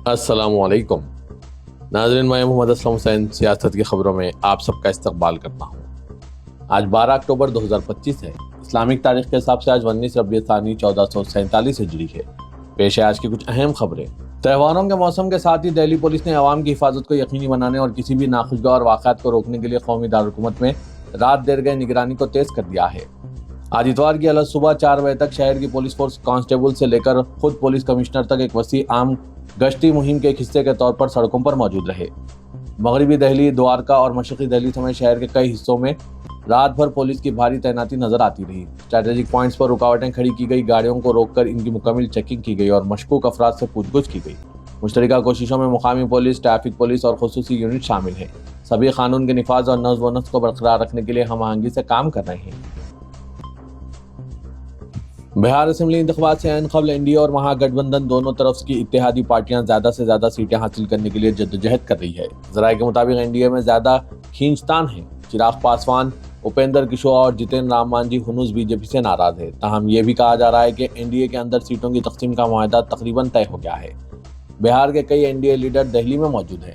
السلام علیکم ناظرین، میں محمد اسلم حسین سیاست کی خبروں میں آپ سب کا استقبال کرتا ہوں۔ آج 12 اکتوبر 2025 ہے۔ اسلامک تاریخ کے حساب سے آج 19 ربیع الثانی 1447 ہجری ہے۔ پیش ہے آج کی کچھ اہم خبریں۔ تہواروں کے موسم کے ساتھ ہی دہلی پولیس نے عوام کی حفاظت کو یقینی بنانے اور کسی بھی ناخوشگوار واقعات کو روکنے کے لیے قومی دارالحکومت میں رات دیر گئے نگرانی کو تیز کر دیا ہے۔ آج اتوار کی الگ صبح 4 بجے تک شہر کی پولیس فورس کانسٹیبل سے لے کر خود پولیس کمشنر تک ایک وسیع عام گشتی مہم کے ایک حصے کے طور پر سڑکوں پر موجود رہے۔ مغربی دہلی، دوارکا اور مشرقی دہلی سمیت شہر کے کئی حصوں میں رات بھر پولیس کی بھاری تعیناتی نظر آتی رہی۔ اسٹریٹجک پوائنٹس پر رکاوٹیں کھڑی کی گئی، گاڑیوں کو روک کر ان کی مکمل چیکنگ کی گئی اور مشکوک افراد سے پوچھ گچھ کی گئی۔ مشترکہ کوششوں میں مقامی پولیس، ٹریفک پولیس اور خصوصی یونٹ شامل ہیں۔ سبھی قانون کے نفاذ اور نظم و نسق کو برقرار رکھنے کے لیے ہم آہنگی سے کام کر رہے ہیں۔ بہار اسمبلی انتخابات سے عین قبل NDA اور مہا گٹھ بندھن دونوں طرف کی اتحادی پارٹیاں زیادہ سے زیادہ سیٹیں حاصل کرنے کے لیے جدوجہد کر رہی ہے۔ ذرائع کے مطابق NDA میں زیادہ کھینچتان ہے۔ چراغ پاسوان، اپیندر کشواہا اور جتن رام مانجھی ہنوز BJP سے ناراض ہے۔ تاہم یہ بھی کہا جا رہا ہے کہ NDA کے اندر سیٹوں کی تقسیم کا معاہدہ تقریباً طے ہو گیا ہے۔ بہار کے کئی NDA لیڈر دہلی میں موجود ہیں۔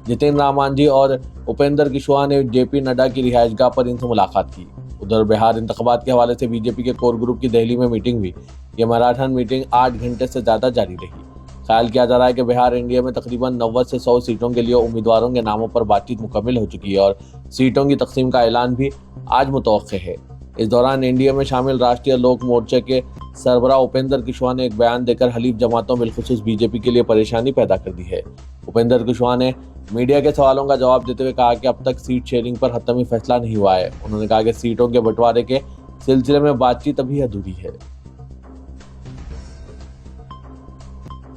جتن رام مانجھی اور اپیندر کشواہا نے JP نڈا کی رہائش گاہ پر ان سے ملاقات کی۔ ادھر بہار انتخابات کے حوالے سے BJP کے کور گروپ کی دہلی میں میٹنگ ہوئی۔ یہ میراتھن میٹنگ 8 گھنٹے سے زیادہ جاری رہی۔ خیال کیا جا رہا ہے کہ بہار NDA میں تقریباً 90 سے 100 سیٹوں کے لیے امیدواروں کے ناموں پر بات چیت مکمل ہو چکی ہے اور سیٹوں کی تقسیم کا اعلان بھی آج متوقع ہے۔ اس دوران NDA میں شامل راشٹریہ لوک مورچہ کے سربراہ اپیندر کشواہا نے ایک بیان دے کر حلیف جماعتوں بالخصوص BJP کے لیے پریشانی پیدا کر دی ہے۔ اپیندر کشواہا نے میڈیا کے سوالوں کا جواب دیتے ہوئے کہا کہ اب تک سیٹ شیئرنگ پر حتمی فیصلہ نہیں ہوا ہے۔ انہوں نے کہا کہ سیٹوں کے بٹوارے کے سلسلے میں بات چیت ابھی ادھوری ہے۔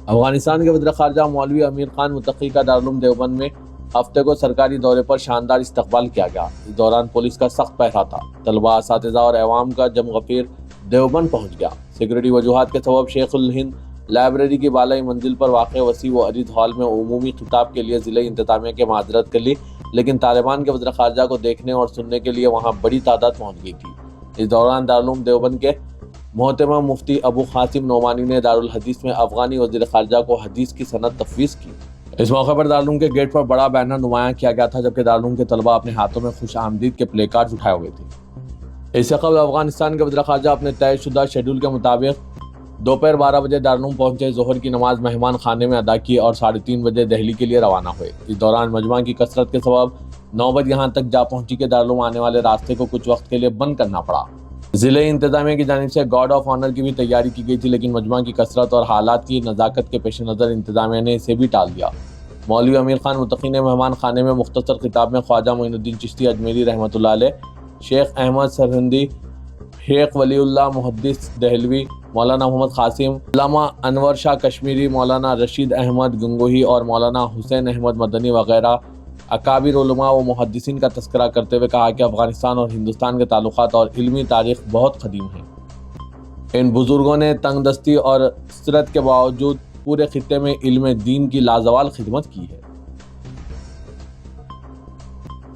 افغانستان کے وزیر خارجہ مولوی امیر خان متقی کا دارالعلوم دیوبند میں ہفتے کو سرکاری دورے پر شاندار استقبال کیا گیا۔ اس دوران پولیس کا سخت پہرا تھا۔ طلباء، اساتذہ اور عوام کا جم غفیر دیوبند پہنچ گیا۔ سیکورٹی وجوہات کے سبب شیخ الہند لائبریری کی بالائی منزل پر واقع وسیع و عریض ہال میں عمومی خطاب کے لیے ضلعی انتظامیہ کی معذرت کر لی، لیکن طالبان کے وزیر خارجہ کو دیکھنے اور سننے کے لیے وہاں بڑی تعداد پہنچ گئی تھی۔ اس دوران دارالعلوم دیوبند کے محترم مفتی ابو قاسم نعمانی نے دارالحدیث میں افغانی وزیر خارجہ کو حدیث کی سند تفویض کی۔ اس موقع پر دارالعلوم کے گیٹ پر بڑا بینر نمایاں کیا گیا تھا، جبکہ دارالعلوم کے طلباء اپنے ہاتھوں میں خوش آمدید کے پلے کارڈز اٹھائے ہوئے تھے۔ اس سے قبل افغانستان کے وزیر خارجہ اپنے طے شدہ شیڈول کے مطابق دوپہر 12 بجے دارالعلوم پہنچے، ظہر کی نماز مہمان خانے میں ادا کی اور 3:30 بجے دہلی کے لیے روانہ ہوئے۔ اس دوران مجمع کی کثرت کے سبب نوبت یہاں تک جا پہنچی کہ دارالعلوم آنے والے راستے کو کچھ وقت کے لیے بند کرنا پڑا۔ ضلعی انتظامیہ کی جانب سے گارڈ آف آنر کی بھی تیاری کی گئی تھی، لیکن مجمع کی کثرت اور حالات کی نزاکت کے پیش نظر انتظامیہ نے اسے بھی ٹال دیا۔ مولوی امیر خان متقی نے مہمان خانے میں مختصر خطاب میں خواجہ معین الدین چشتی اجمیری رحمۃ اللہ علیہ، شیخ احمد سرہندی، شیخ ولی اللہ محدث دہلوی، مولانا محمد قاسم، علامہ انور شاہ کشمیری، مولانا رشید احمد گنگوہی اور مولانا حسین احمد مدنی وغیرہ اکابر علماء و محدثین کا تذکرہ کرتے ہوئے کہا کہ افغانستان اور ہندوستان کے تعلقات اور علمی تاریخ بہت قدیم ہیں۔ ان بزرگوں نے تنگ دستی اور سرت کے باوجود پورے خطے میں علم دین کی لازوال خدمت کی ہے۔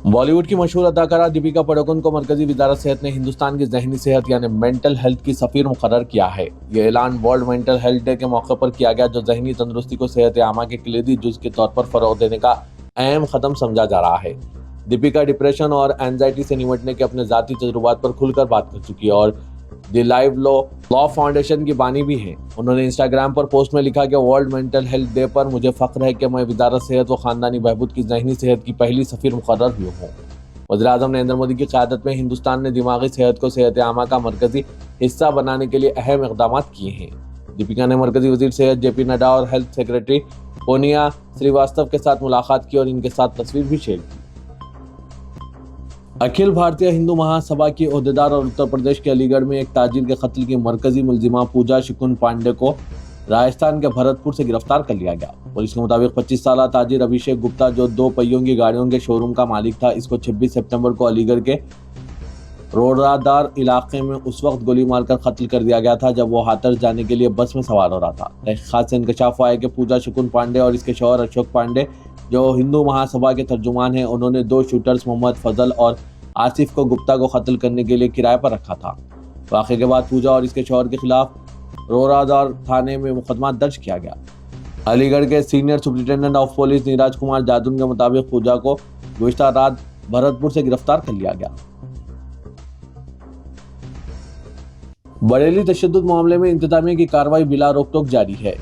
بالی ووڈ کی مشہور اداکارہ دیپیکا پڈوکون کو مرکزی وزارت صحت نے ہندوستان کی ذہنی صحت یعنی مینٹل ہیلتھ کی سفیر مقرر کیا ہے۔ یہ اعلان ورلڈ مینٹل ہیلتھ ڈے کے موقع پر کیا گیا، جو ذہنی تندرستی کو صحت عامہ کے کلیدی جز کے طور پر فروغ دینے کا اہم قدم سمجھا جا رہا ہے۔ دیپیکا ڈپریشن اور اینزائٹی سے نمٹنے کے اپنے ذاتی تجربات پر کھل کر بات کر چکی ہے اور دی لائیو لا فاؤنڈیشن کی بانی بھی ہیں۔ انہوں نے انسٹاگرام پر پوسٹ میں لکھا کہ ورلڈ مینٹل ہیلتھ ڈے پر مجھے فخر ہے کہ میں وزارت صحت و خاندانی بہبود کی ذہنی صحت کی پہلی سفیر مقرر ہوئی ہوں۔ وزیر اعظم نریندر مودی کی قیادت میں ہندوستان نے دماغی صحت کو صحت عامہ کا مرکزی حصہ بنانے کے لیے اہم اقدامات کیے ہیں۔ دیپیکا نے مرکزی وزیر صحت JP نڈا اور ہیلتھ سیکرٹری پونیا سریواستو کے ساتھ ملاقات کی اور ان کے ساتھ تصویر بھی شیئر کی۔ اکھل بھارتیہ ہندو مہا سبھا کی عہدیدار اور اتر پردیش کے علی گڑھ میں ایک تاجر کے قتل کی مرکزی ملزمہ پوجا شکن پانڈے کو راجستھان کے بھرت پور سے گرفتار کر لیا گیا۔ پولیس کے مطابق 25 سالہ تاجر ابھیشیک گپتا، جو 2 پہیوں کی گاڑیوں کے شو روم کا مالک تھا، اس کو 26 سپتمبر کو علی گڑھ کے روڑادار علاقے میں اس وقت گولی مار کر قتل کر دیا گیا تھا جب وہ ہاتھرس جانے کے لیے بس میں سوار ہو رہا تھا۔ تحقیقات سے انکشاف ہوا ہے کہ پوجا شکن پانڈے اور اس کے شوہر اشوک پانڈے، جو ہندو مہا سبھا کے ترجمان ہیں، انہوں نے 2 شوٹرز محمد فضل اور آصف کو گپتا کو قتل کرنے کے لیے کرائے پر رکھا تھا۔ واقعے کے بعد پوجا اور اس کے شوہر کے خلاف روڑادار تھانے میں مقدمہ درج کیا گیا۔ علی گڑھ کے senior superintendent of police Neeraj Kumar Jadon کے مطابق پوجا کو گزشتہ رات بھرتپور سے گرفتار کر لیا گیا۔ بریلی تشدد معاملے میں انتظامیہ کی کارروائی بلا روک ٹوک جاری ہے۔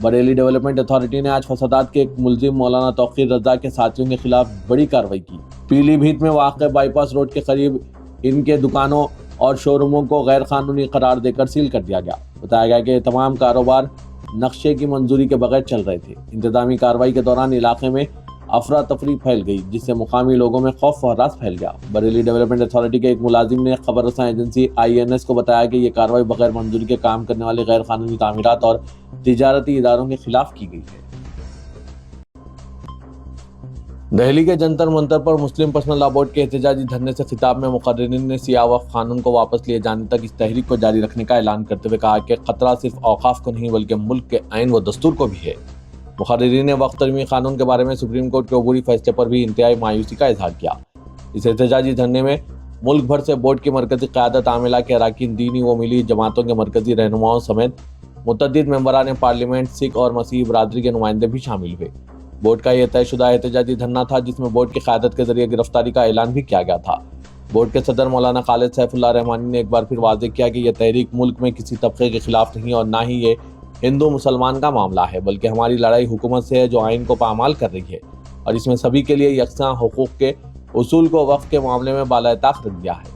بریلی ڈیولپمنٹ اتھارٹی نے آج فسادات کے ایک ملزم مولانا توقیر رضا کے ساتھیوں کے خلاف بڑی کارروائی کی۔ پیلی بھیت میں واقع بائی پاس روڈ کے قریب ان کے دکانوں اور شو روموں کو غیر قانونی قرار دے کر سیل کر دیا گیا۔ بتایا گیا کہ یہ تمام کاروبار نقشے کی منظوری کے بغیر چل رہے تھے۔ انتظامی کارروائی کے دوران علاقے میں افراتفری پھیل گئی، جس سے مقامی لوگوں میں خوف و ہراس پھیل گیا۔ بریلی ڈیولپمنٹ اتھارٹی کے ایک ملازم نے خبر رساں ایجنسی INS کو بتایا کہ یہ کارروائی بغیر منظوری کے کام کرنے والے غیر قانونی تعمیرات اور تجارتی اداروں کے خلاف کی گئی ہے۔ دہلی کے جنتر منتر پر مسلم پرسنل لاء بورڈ کے احتجاجی دھرنے سے خطاب میں مقررین نے سیاہ وقف قانون کو واپس لیے جانے تک اس تحریک کو جاری رکھنے کا اعلان کرتے ہوئے کہا کہ خطرہ صرف اوقاف کو نہیں بلکہ ملک کے آئین و دستور کو بھی ہے۔ مقررین نے وقف ترمیمی قانون کے بارے میں سپریم کورٹ کے عبوری فیصلے پر بھی انتہائی مایوسی کا اظہار کیا۔ اس احتجاجی دھرنے میں ملک بھر سے بورڈ کی مرکزی قیادت عاملہ کے اراکین، دینی و ملی جماعتوں کے مرکزی رہنماؤں سمیت متعدد ممبران پارلیمنٹ، سکھ اور مسیحی برادری کے نمائندے بھی شامل ہوئے۔ بورڈ کا یہ طے شدہ احتجاجی دھرنا تھا جس میں بورڈ کی قیادت کے ذریعے گرفتاری کا اعلان بھی کیا گیا تھا۔ بورڈ کے صدر مولانا خالد سیف اللہ رحمانی نے ایک بار پھر واضح کیا کہ یہ تحریک ملک میں کسی طبقے کے خلاف نہیں اور نہ ہی یہ ہندو مسلمان کا معاملہ ہے، بلکہ ہماری لڑائی حکومت سے ہے جو آئین کو پامال کر رہی ہے اور اس میں سبھی کے لیے یکساں حقوق کے اصول کو وقف کے معاملے میں بالائے طاق رکھ دیا ہے۔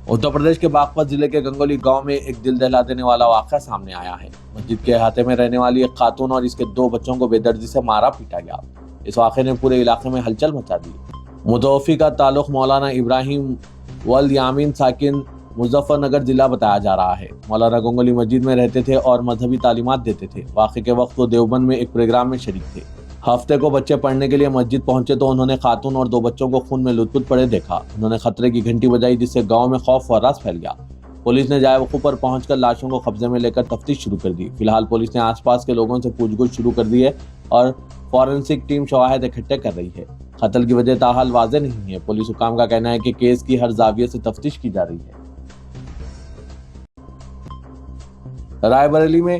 اتر پردیش کے باغپت ضلع کے گنگولی گاؤں میں ایک دل دہلا دینے والا واقعہ سامنے آیا ہے۔ مسجد کے احاطے میں رہنے والی ایک خاتون اور اس کے 2 بچوں کو بے دردی سے مارا پیٹا گیا۔ اس واقعے نے پورے علاقے میں ہلچل مچا دی۔ متوفی کا تعلق مولانا ابراہیم ولد یامین ساکن مظفر نگر ضلع بتایا جا رہا ہے۔ مولانا گنگولی مسجد میں رہتے تھے اور مذہبی تعلیمات دیتے تھے۔ واقعے کے وقت وہ دیوبند میں ایک پروگرام میں شریک تھے۔ ہفتے کو بچے پڑھنے کے لیے مسجد پہنچے تو انہوں نے خاتون اور 2 بچوں کو خون میں لت پت پڑے دیکھا۔ انہوں نے خطرے کی گھنٹی بجائی جس سے گاؤں میں خوف و ہراس پھیل گیا۔ پولیس نے جائے وقوع پر پہنچ کر لاشوں کو قبضے میں لے کر تفتیش شروع کر دی۔ فی الحال پولیس نے آس پاس کے لوگوں سے پوچھ گچھ شروع کر دی ہے اور فورنسک ٹیم شواہد اکٹھے کر رہی ہے۔ قتل کی وجہ تاحال واضح نہیں ہے۔ پولیس حکام کا کہنا ہے کہ کیس کی ہر زاویے سے تفتیش کی جا رہی ہے۔ رائے بریلی میں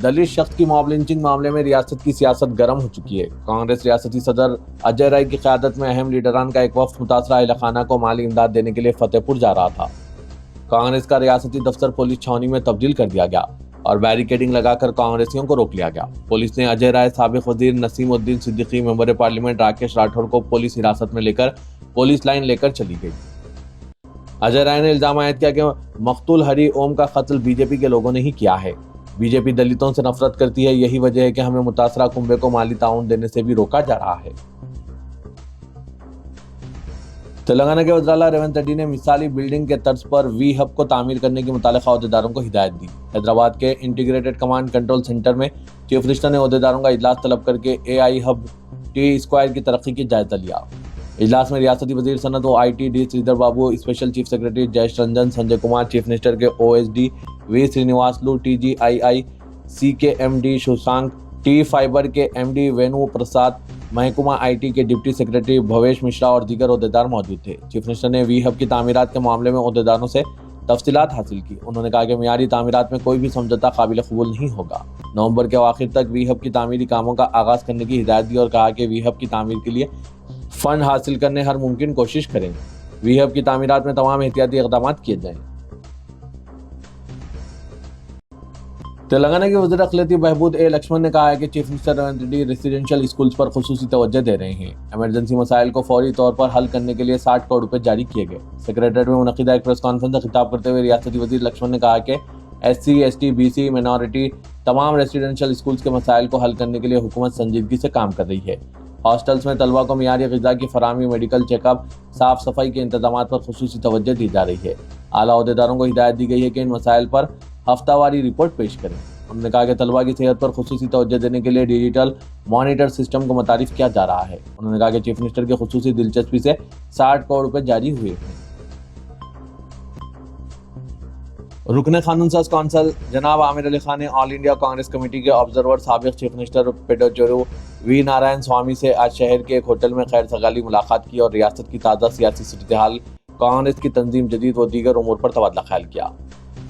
دلت شخص کی موب لنچنگ معاملے میں ریاست کی سیاست گرم ہو چکی ہے۔ کانگریس ریاستی صدر اجے رائے کی قیادت میں اہم لیڈران کا ایک وفد متاثرہ اہل خانہ کو مالی امداد دینے کے لیے فتح پور جا رہا تھا۔ کانگریس کا ریاستی دفتر پولیس چھاؤنی میں تبدیل کر دیا گیا اور بیریکیڈنگ لگا کر کانگریسیوں کو روک لیا گیا۔ پولیس نے اجے رائے، سابق وزیر نسیم الدین صدیقی، ممبر پارلیمنٹ راکیش راٹھور کو پولیس حراست میں لے کر پولیس لائن لے کر چلی گئی۔ اجے رائے نے الزام عائد کیا کہ مقتول ہری اوم کا قتل BJP کے لوگوں نے ہی کیا ہے۔ BJP دلتوں سے نفرت کرتی ہے، یہی وجہ ہے کہ ہمیں متاثرہ کنبے کو مالی تعاون دینے سے بھی روکا جا رہا ہے۔ تلنگانہ کے وزیر اعلیٰ ریونت ریڈی نے مثالی بلڈنگ کے طرز پر وی ہب کو تعمیر کرنے کی متعلقہ عہدیداروں کو ہدایت دی۔ حیدرآباد کے انٹیگریٹڈ کمانڈ کنٹرول سینٹر میں چیف منسٹر نے عہدیداروں کا اجلاس طلب کر کے AI ہب T² کی ترقی کی جائزہ لیا۔ اجلاس میں ریاستی وزیر صنعت و IT D Sridhar Babu, special chief secretary Jayesh Ranjan, Sanjay Kumar, chief minister کے OSD V Srinivasulu, TGII C کے MD ششانک، ٹی فائبر کے MD وینو پرساد، محکمہ IT کے ڈپٹی سیکرٹری بھویش مشرا اور دیگر عہدیدار موجود تھے۔ چیف منسٹر نے وی ہب کی تعمیرات کے معاملے میں عہدیداروں سے تفصیلات حاصل کی۔ انہوں نے کہا کہ معیاری تعمیرات میں کوئی بھی سمجھوتہ قابل قبول نہیں ہوگا۔ نومبر کے اواخر تک وی ہب کی تعمیری کاموں کا آغاز کرنے کی ہدایت دی اور کہا کہ وی ہب کی تعمیر کے لیے فنڈ حاصل کرنے ہر ممکن کوشش کریں۔ وی ہب کی تعمیرات میں تمام احتیاطی اقدامات کیے جائیں۔ تلنگانہ کے وزیر اقلیتی بہبود لکشمن نے کہا ہے کہ chief minister Revanth Reddy residential schools پر خصوصی توجہ دے رہے ہیں۔ ایمرجنسی مسائل کو فوری طور پر حل کرنے کے لیے 60 کروڑ روپے جاری کیے گئے۔ سیکریٹریٹ میں منعقدہ ایک پریس کانفرنس سے خطاب کرتے ہوئے ریاستی وزیر لکشمن نے کہا کہ SC ST BC مائنورٹی تمام ریزیڈنشل اسکولز کے مسائل کو حل کرنے کے لیے حکومت سنجیدگی سے کام کر رہی ہے۔ ہاسٹلز میں طلبہ کو معیاری غذا کی فراہمی، میڈیکل چیک اپ، صاف صفائی کے انتظامات پر خصوصی توجہ دی جا رہی ہے۔ اعلیٰ عہدیداروں کو ہدایت دی گئی ہے کہ ان مسائل پر ہفتہ واری رپورٹ پیش کریں۔ انہوں نے کہا کہ طلبہ کی صحت پر خصوصی توجہ دینے کے لیے ڈیجیٹل مانیٹر سسٹم کو متعارف کیا جا رہا ہے۔ انہوں نے کہا کہ چیف منسٹر کی خصوصی دلچسپی سے 60 کروڑ روپے جاری ہوئے ہیں۔ رکن قانون ساز کونسل جناب عامر علی خان نے آل انڈیا کانگریس کمیٹی کے آبزرور سابق چیف منسٹر پیڈاچیرو وی نارائن سوامی سے آج شہر کے ایک ہوٹل میں خیر سگالی ملاقات کی اور ریاست کی تازہ سیاسی صورتحال، کانگریس کی تنظیم جدید و دیگر امور پر تبادلہ خیال کیا۔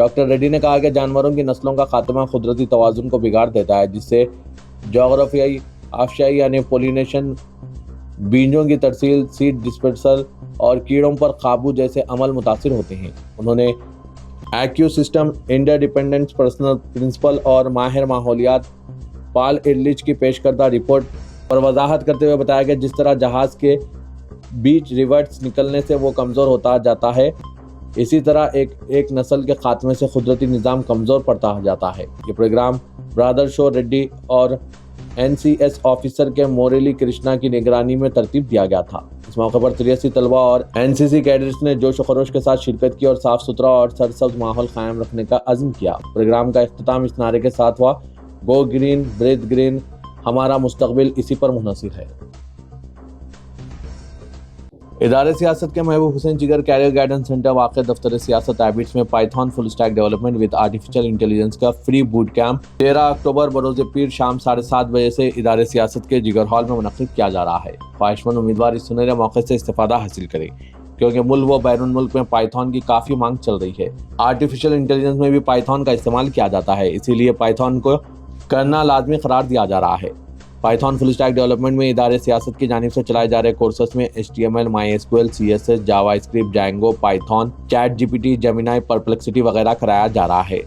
ڈاکٹر ریڈی نے کہا کہ جانوروں کی نسلوں کا خاتمہ قدرتی توازن کو بگاڑ دیتا ہے، جس سے جغرافیائی افشائی یعنی پولینیشن، بیجوں کی ترسیل، سیڈ ڈسپرسل اور کیڑوں پر قابو جیسے عمل متاثر ہوتے ہیں۔ انہوں نے ایکو سسٹم انٹرڈیپینڈنس پرنسپل اور ماہر ماحولیات پال ارلچ کی پیش کردہ رپورٹ پر وضاحت کرتے ہوئے بتایا کہ جس طرح جہاز کے بیچ ریورٹس نکلنے سے وہ کمزور ہوتا جاتا ہے، اسی طرح ایک نسل کے خاتمے سے قدرتی نظام کمزور پڑتا جاتا ہے۔ یہ پروگرام برادر شو ریڈی اور NCS آفیسر کے موریلی کرشنا کی نگرانی میں ترتیب دیا گیا تھا۔ اس موقع پر 83 طلباء اور NCC کیڈٹس نے جوش و خروش کے ساتھ شرکت کی اور صاف ستھرا اور سرسبز ماحول قائم رکھنے کا عزم کیا۔ پروگرام کا اختتام اس نعرے کے ساتھ ہوا، گو گرین بریتھ گرین، ہمارا مستقبل اسی پر منحصر ہے۔ ادارے سیاست کے محبوب حسین جگر کیریئر گائیڈنس سینٹر واقع دفتر سیاست ایبٹس میں Python full stack development with artificial intelligence کا فری بوٹ کیمپ 13 اکتوبر بروز پیر شام 7:30 بجے سے ادارے سیاست کے جگر ہال میں منعقد کیا جا رہا ہے۔ خواہش مند امیدوار اس سنہرے موقع سے استفادہ حاصل کریں، کیونکہ ملک و بیرون ملک میں پائتھون کی کافی مانگ چل رہی ہے۔ آرٹیفیشل انٹیلیجنس میں بھی پائتھون کا استعمال کیا جاتا ہے، اسی لیے پائتھون کو کرنا لازمی قرار دیا جا رہا ہے۔ پائتھون فل اسٹیک ڈیولپمنٹ میں ادارے سیاست کی جانب سے چلائے جا رہے کورسز میں HTML، MySQL، CSS، JavaScript, Django, Python, chat GPT، Gemini, Perplexity وغیرہ کرایا جا رہا ہے۔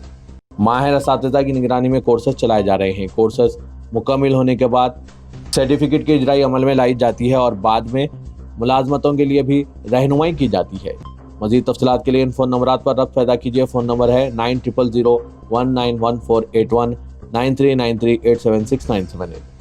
ماہر اساتذہ کی نگرانی میں کورسز چلائے جا رہے ہیں۔ کورسز مکمل ہونے کے بعد سرٹیفکیٹ کی اجرائی عمل میں لائی جاتی ہے اور بعد میں ملازمتوں کے لیے بھی رہنمائی کی جاتی ہے۔ مزید تفصیلات کے لیے ان فون نمبرات پر رابطہ پیدا کیجیے۔ فون نمبر ہے 9000191481 9393876978۔